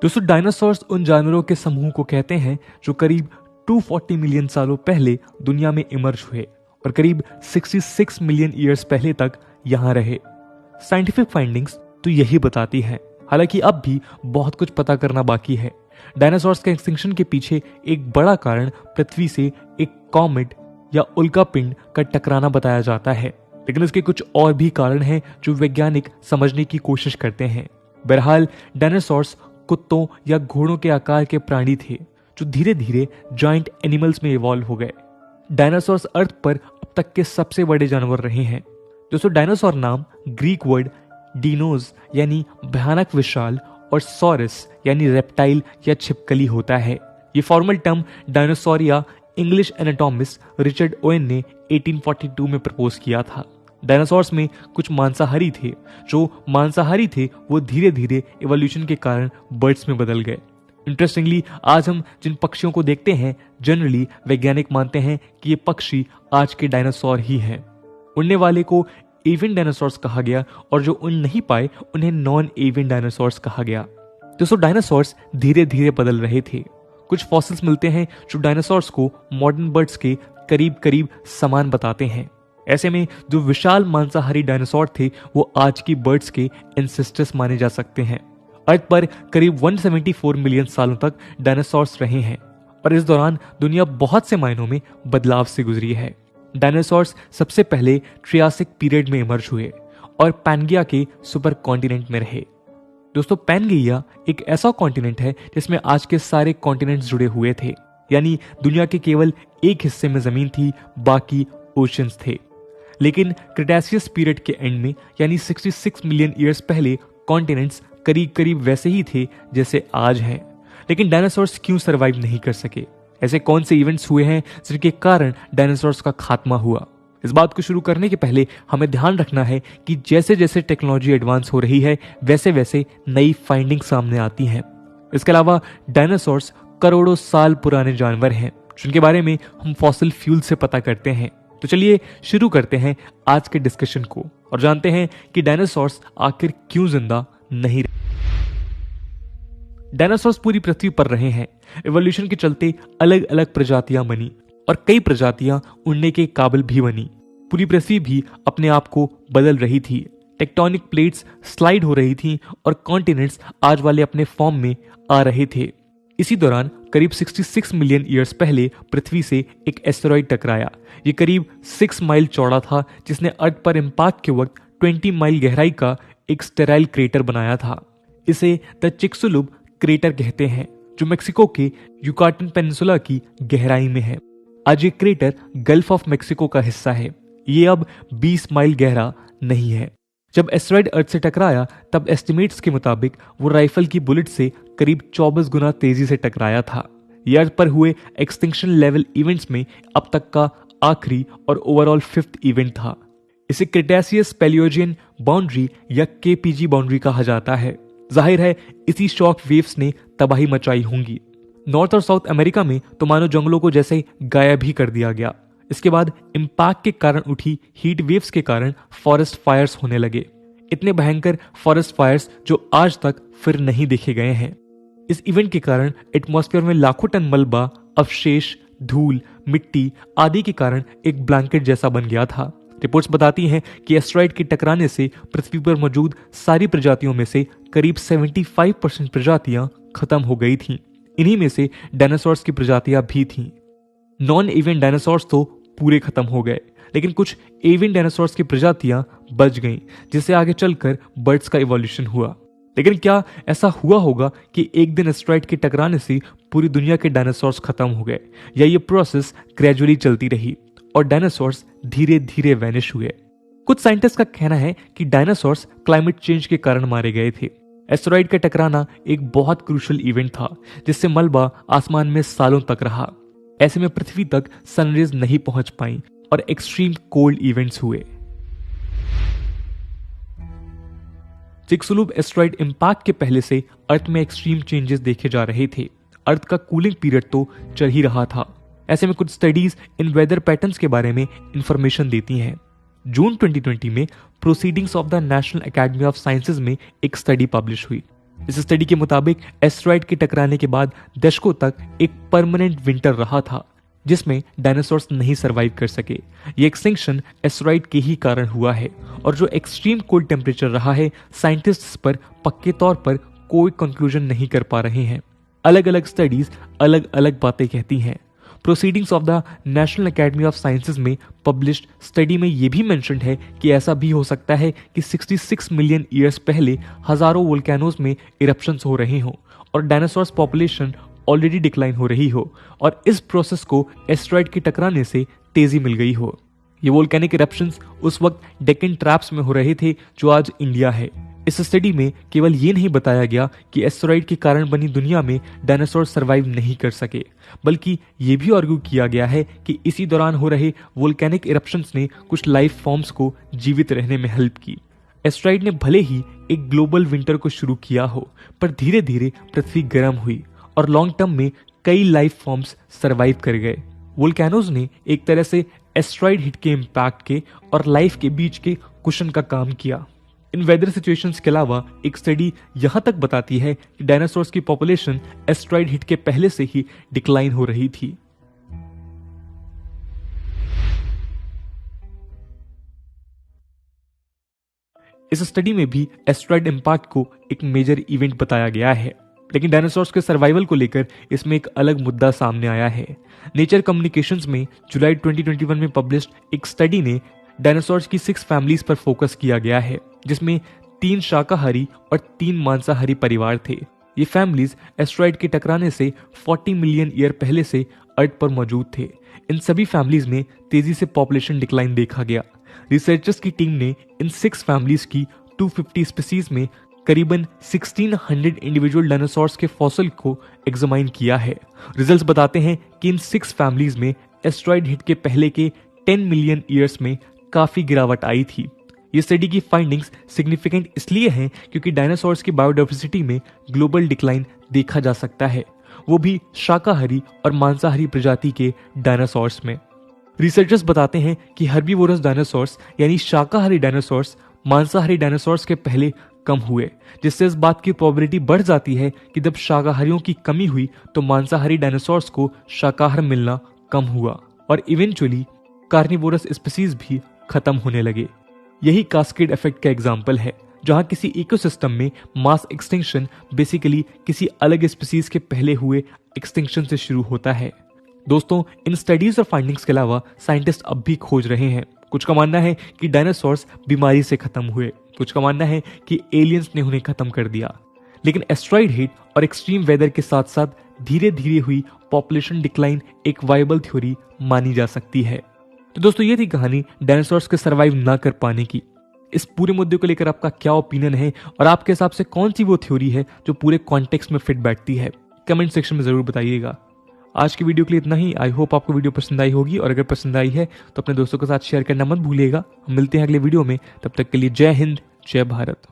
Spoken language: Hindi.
दोस्तों डायनासोर्स उन जानवरों के समूह को कहते हैं जो करीब 240 मिलियन सालों पहले दुनिया में इमर्ज हुए और करीब 66 मिलियन ईयर्स पहले तक यहां रहे। साइंटिफिक फाइंडिंग्स तो यही बताती हैं, हालांकि अब भी बहुत कुछ पता करना बाकी है। डायनासोर्स के एक्सटिंक्शन के पीछे एक बड़ा कारण पृथ्वी से एक कॉमेट या उल्कापिंड का टकराना बताया जाता है, लेकिन इसके कुछ और भी कारण हैं जो वैज्ञानिक समझने की कोशिश करते हैं। बहरहाल डायनासोर्स कुत्तों या घोड़ों के आकार के प्राणी थे जो धीरे धीरे जायंट एनिमल्स में इवॉल्व हो गए। डायनासोर्स अर्थ पर अब तक के सबसे बड़े जानवर रहे हैं। दोस्तों डायनासोर नाम ग्रीक वर्ड डीनोज यानी भयानक विशाल और सॉरस यानी रेप्टाइल या छिपकली होता है। ये formal term Dinosauria English anatomist Richard Owen ने 1842 में प्रपोज किया था। डायनासोर्स में कुछ मांसाहारी थे, जो मांसाहारी थे वो धीरे धीरे इवोल्यूशन के कारण बर्ड्स में बदल गए। इंटरेस्टिंगली आज हम जिन पक्षियों को देखते हैं जनरली वैज्ञानिक मानते हैं कि ये पक्षी आज के डायनासोर ही हैं। उड़ने वाले को एवियन डायनासोर्स कहा गया और जो उड़ नहीं पाए उन्हें नॉन एवियन डायनासोर्स कहा गया। दोस्तों डायनासोर्स धीरे धीरे बदल रहे थे। कुछ फॉसिल्स मिलते हैं जो डायनासोर्स को मॉडर्न बर्ड्स के करीब करीब समान बताते हैं। ऐसे में जो विशाल मांसाहारी डायनासोर थे वो आज की बर्ड्स के एंसेस्टर्स माने जा सकते हैं। अर्थ पर करीब 174 मिलियन सालों तक डायनासोर्स रहे हैं और इस दौरान दुनिया बहुत से मायनों में बदलाव से गुजरी है। डायनासोर्स सबसे पहले ट्रियासिक पीरियड में इमर्ज हुए और पैनगिया के सुपर कॉन्टिनेंट में रहे। दोस्तों पैनगिया एक ऐसा कॉन्टिनेंट है जिसमें आज के सारे कॉन्टिनेंट्स जुड़े हुए थे, यानी दुनिया के केवल एक हिस्से में जमीन थी, बाकी ओशंस थे। लेकिन क्रिटेशियस पीरियड के एंड में यानी 66 मिलियन ईयर्स पहले कॉन्टिनेंट्स करीब करीब वैसे ही थे जैसे आज हैं। लेकिन डायनासोर्स क्यों सरवाइव नहीं कर सके? ऐसे कौन से इवेंट्स हुए हैं जिनके कारण डायनासोर्स का खात्मा हुआ? इस बात को शुरू करने के पहले हमें ध्यान रखना है कि जैसे जैसे टेक्नोलॉजी एडवांस हो रही है वैसे वैसे नई फाइंडिंग सामने आती हैं। इसके अलावा डायनासोर्स करोड़ों साल पुराने जानवर हैं जिनके बारे में हम फॉसिल फ्यूल से पता करते हैं। तो चलिए शुरू करते हैं आज के डिस्कशन को और जानते हैं कि डायनासोर्स आखिर क्यों जिंदा नहीं रहे। डायनासोर्स पूरी पृथ्वी पर रहे हैं। इवोल्यूशन के चलते अलग अलग प्रजातियां बनी और कई प्रजातियां उड़ने के काबिल भी बनी। पूरी पृथ्वी भी अपने आप को बदल रही थी। टेक्टोनिक प्लेट्स स्लाइड हो रही थी और कॉन्टिनेंट्स आज वाले अपने फॉर्म में आ रहे थे। इसी दौरान करीब 66 मिलियन ईयर्स पहले पृथ्वी से एक एस्टेरॉइड टकराया। ये करीब 6 माइल चौड़ा था जिसने अर्थ पर इम्पैक्ट के वक्त 20 माइल गहराई का एक स्टेराइल क्रेटर बनाया था। इसे द चिक्सुलुब क्रेटर कहते हैं जो मेक्सिको के युकाटन पेनिनसुला की गहराई में है। आज ये क्रेटर गल्फ ऑफ मेक्सिको का हिस्सा है। ये अब 20 माइल गहरा नहीं है। जब एस्टेरॉइड अर्थ से टकराया तब एस्टिमेट्स के मुताबिक वो राइफल की बुलेट से करीब 24 गुना तेजी से टकराया था। यह अर्थ पर हुए एक्सटिंक्शन लेवल इवेंट्स में अब तक का आखिरी और ओवरऑल 5th इवेंट था। इसे क्रिटेशियस पैलियोजियन बाउंड्री या केपीजी बाउंड्री कहा जाता है। जाहिर है इसी शॉक वेव्स ने तबाही मचाई होंगी। नॉर्थ और साउथ अमेरिका में तो मानो जंगलों को जैसे गायब ही कर दिया गया। इसके बाद इम्पैक्ट के कारण उठी हीट वेव्स के कारण फॉरेस्ट फायर्स होने लगे। इतने भयंकर फॉरेस्ट फायर्स जो आज तक फिर नहीं देखे गए हैं। इस इवेंट के कारण एटमॉस्फेयर में लाखों टन मलबा, अवशेष, धूल, मिट्टी आदि के कारण एक ब्लैंकेट जैसा बन गया था। रिपोर्ट्स बताती हैं कि एस्टेरॉइड के टकराने से पृथ्वी पर मौजूद सारी प्रजातियों में से करीब 75% प्रजातियां खत्म हो गई थीं। इन्हीं में से डायनासोर्स की प्रजातियां भी थीं। नॉन एवियन डायनासोर्स तो पूरे खत्म हो गए, लेकिन कुछ एवियन डायनासोर्स की प्रजातियां बच गईं, जिससे आगे चलकर बर्ड्स का इवोल्यूशन हुआ। लेकिन क्या ऐसा हुआ होगा कि एक दिन एस्टेरॉइड के टकराने से पूरी दुनिया के डायनासोर्स खत्म हो गए, या ये प्रोसेस ग्रेजुअली चलती रही और डायनासोर्स धीरे धीरे वैनिश हुए? कुछ साइंटिस्ट का कहना है कि डायनासोर्स क्लाइमेट चेंज के कारण मारे गए थे। एस्टेरॉइड का टकराना एक बहुत क्रूशियल इवेंट था जिससे मलबा आसमान में सालों तक रहा। ऐसे में पृथ्वी तक सनरेज नहीं पहुंच पाई और एक्सट्रीम कोल्ड इवेंट्स हुए। चिक्सुलुब एस्टेरॉइड इंपैक्ट के पहले से अर्थ में एक्सट्रीम चेंजेस देखे जा रहे थे। अर्थ का कूलिंग पीरियड तो चल ही रहा था। ऐसे में कुछ स्टडीज इन वेदर पैटर्न्स के बारे में इंफॉर्मेशन देती हैं। जून 2020 में proceedings of the national academy of sciences में एक स्टडी पब्लिश हुई इस स्टडी के मुताबिक एस्टेरॉयड के टकराने के बाद दशकों तक एक परमानेंट विंटर रहा था जिसमें डायनासोर्स नहीं सरवाइव कर सके। ये एक्सटिंक्शन एस्टेरॉयड के ही कारण हुआ है और जो एक्सट्रीम कोल्ड टेम्परेचर रहा है, साइंटिस्ट्स पर पक्के तौर पर कोई कंक्लूजन नहीं कर पा रहे हैं। अलग अलग स्टडीज अलग अलग बातें कहती हैं। Proceedings of the national academy of sciences में पब्लिश्ड स्टडी में यह भी मेंशन्ड है कि ऐसा भी हो सकता है कि 66 मिलियन ईयर्स पहले हजारों वोल्केनोज में इरप्शंस हो रहे हों और डायनासोर्स पॉपुलेशन ऑलरेडी डिक्लाइन हो रही हो और इस प्रोसेस को एस्टेरॉयड के टकराने से तेजी मिल गई हो। ये वोल्केनिक इरप्शंस उस वक्त डेक्कन ट्रैप्स में हो रहे थे जो आज इंडिया है। इस स्टडी में केवल ये नहीं बताया गया कि एस्टेरॉयड के कारण बनी दुनिया में डायनासोर सरवाइव नहीं कर सके, बल्कि ये भी आर्ग्यू किया गया है कि इसी दौरान हो रहे वोल्केनिक इरप्शंस ने कुछ लाइफ फॉर्म्स को जीवित रहने में हेल्प की। एस्टेरॉयड ने भले ही एक ग्लोबल विंटर को शुरू किया हो, पर धीरे धीरे पृथ्वी गर्म हुई और लॉन्ग टर्म में कई लाइफ फॉर्म्स सरवाइव कर गए। वोल्केनोज ने एक तरह से एस्टेरॉयड हिट के इम्पैक्ट के और लाइफ के बीच के कुशन का काम किया। इन वेदर सिचुएशंस के अलावा एक स्टडी यहां तक बताती है कि डायनासोर्स की पॉपुलेशन एस्टेरॉयड हिट के पहले से ही डिक्लाइन हो रही थी। इस स्टडी में भी एस्टेरॉयड इम्पैक्ट को एक मेजर इवेंट बताया गया है, लेकिन डायनासोर्स के सर्वाइवल को लेकर इसमें एक अलग मुद्दा सामने आया है। नेचर कम्युनिकेशंस में जुलाई 2021 में पब्लिश्ड एक स्टडी ने डायनासोर्स की 6 फैमिलीज पर फोकस किया गया है, जिसमें 3 शाकाहारी और 3 मांसाहारी परिवार थे। ये फैमिलीज एस्टेरॉयड के टकराने से 40 मिलियन ईयर पहले से अर्थ पर मौजूद थे। इन सभी फैमिलीज में तेजी से पॉपुलेशन डिक्लाइन देखा गया। रिसर्चर्स की टीम ने इन 6 फैमिलीज की 250 स्पीसीज में करीबन 1600 इंडिविजुअल डायनासोर्स के फॉसिल को एग्जामाइन किया है। रिजल्ट्स बताते हैं कि इन 6 फैमिलीज में एस्टेरॉयड हिट के पहले के 10 मिलियन ईयर्स में काफी गिरावट आई थी। ये स्टडी की फाइंडिंग्स सिग्निफिकेंट इसलिए हैं क्योंकि डायनासोर्स की बायोडाइवर्सिटी में ग्लोबल डिक्लाइन देखा जा सकता है, वो भी शाकाहारी और मांसाहारी प्रजाति के डायनासोर्स में। रिसर्चर्स बताते हैं कि हर्बीवोरस डायनासोर्स यानी शाकाहारी डायनासोर्स मांसाहारी डायनासोर्स के पहले कम हुए, जिससे इस बात की प्रोबेबिलिटी बढ़ जाती है कि जब शाकाहारियों की कमी हुई तो मांसाहारी डायनासोर्स को शाकाहार मिलना कम हुआ और इवेंचुअली कार्निवोरस स्पीसीज भी खत्म होने लगे। यही कास्केड इफेक्ट का एग्जाम्पल है, जहां किसी इकोसिस्टम में मास एक्सटिंक्शन बेसिकली किसी अलग स्पीसीज के पहले हुए एक्सटिंक्शन से शुरू होता है। दोस्तों, इन स्टडीज और फाइंडिंग्स के अलावा साइंटिस्ट अब भी खोज रहे हैं। कुछ का मानना है कि डायनासोर्स बीमारी से खत्म हुए, कुछ का मानना है कि एलियंस ने उन्हें खत्म कर दिया। लेकिन एस्टेरॉयड हिट और एक्सट्रीम वेदर के साथ साथ धीरे धीरे हुई पॉपुलेशन डिक्लाइन एक वायबल थ्योरी मानी जा सकती है। तो दोस्तों, ये थी कहानी डायनासोर्स के सर्वाइव ना कर पाने की। इस पूरे मुद्दे को लेकर आपका क्या ओपिनियन है और आपके हिसाब से कौन सी वो थ्योरी है जो पूरे कॉन्टेक्स्ट में फिट बैठती है? कमेंट सेक्शन में जरूर बताइएगा। आज की वीडियो के लिए इतना ही। आई होप आपको वीडियो पसंद आई होगी और अगर पसंद आई है तो अपने दोस्तों के साथ शेयर करना मत भूलिएगा। हम मिलते हैं अगले वीडियो में, तब तक के लिए जय हिंद, जय भारत।